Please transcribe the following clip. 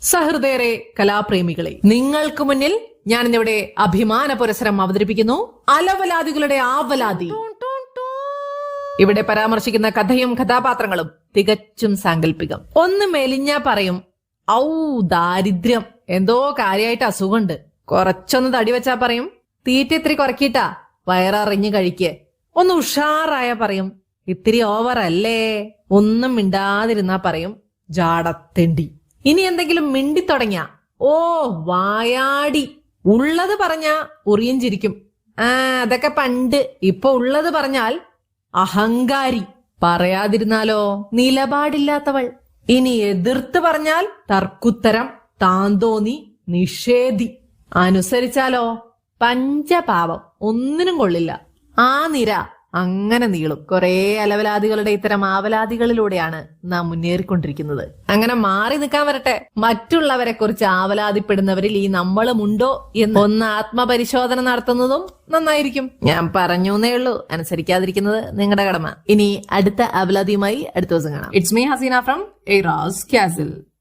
സഹൃദയരെ, കലാപ്രേമികളെ, നിങ്ങൾക്ക് മുന്നിൽ ഞാൻ ഇന്നിവിടെ അഭിമാന പുരസ്സരം അവതരിപ്പിക്കുന്നു. അലവലാദികളുടെ ആവലാതി. ഇവിടെ പരാമർശിക്കുന്ന കഥയും കഥാപാത്രങ്ങളും തികച്ചും സാങ്കല്പികം. ഒന്ന് മെലിഞ്ഞാ പറയും ഔ ദാരിദ്ര്യം, എന്തോ കാര്യമായിട്ട് അസുഖമുണ്ട്. കുറച്ചൊന്ന് തടി വെച്ചാ പറയും തീറ്റ ഇത്തിരി കുറക്കിട്ടാ വയററിഞ്ഞു കഴിക്ക്. ഒന്ന് ഉഷാറായ പറയും ഇത്തിരി ഓവർ അല്ലേ. ഒന്നും മിണ്ടാതിരുന്നാ പറയും ജാടത്തെണ്ടി. ഇനി എന്തെങ്കിലും മിണ്ടിത്തുടങ്ങിയ ഓ വായാടി. ഉള്ളത് പറഞ്ഞാ ഉറിയും ചിരിക്കും. അതൊക്കെ പണ്ട്. ഇപ്പൊ ഉള്ളത് പറഞ്ഞാൽ അഹങ്കാരി. പറയാതിരുന്നാലോ നിലപാടില്ലാത്തവൾ. ഇനി എതിർത്ത് പറഞ്ഞാൽ തർക്കുത്തരം, താന്തോന്നി, നിഷേധി. അനുസരിച്ചാലോ പഞ്ചപാപം, ഒന്നിനും കൊള്ളില്ല. ആ നിര അങ്ങനെ നീളും. കുറെ അലവലാദികളുടെ ഇത്തരം ആവലാദികളിലൂടെയാണ് നാം മുന്നേറിക്കൊണ്ടിരിക്കുന്നത്. അങ്ങനെ മാറി നിൽക്കാൻ വരട്ടെ. മറ്റുള്ളവരെ കുറിച്ച് ആവലാതിപ്പെടുന്നവരിൽ ഈ നമ്മളുമുണ്ടോ എന്ന് ഒന്ന് ആത്മപരിശോധന നടത്തുന്നതും നന്നായിരിക്കും. ഞാൻ പറഞ്ഞേ ഉള്ളൂ, അനുസരിക്കാതിരിക്കുന്നത് നിങ്ങളുടെ കടമ. ഇനി അടുത്ത ആവലാദിയുമായി അടുത്ത ദിവസം കാണാം. It's me, Hasina from Eras Castle.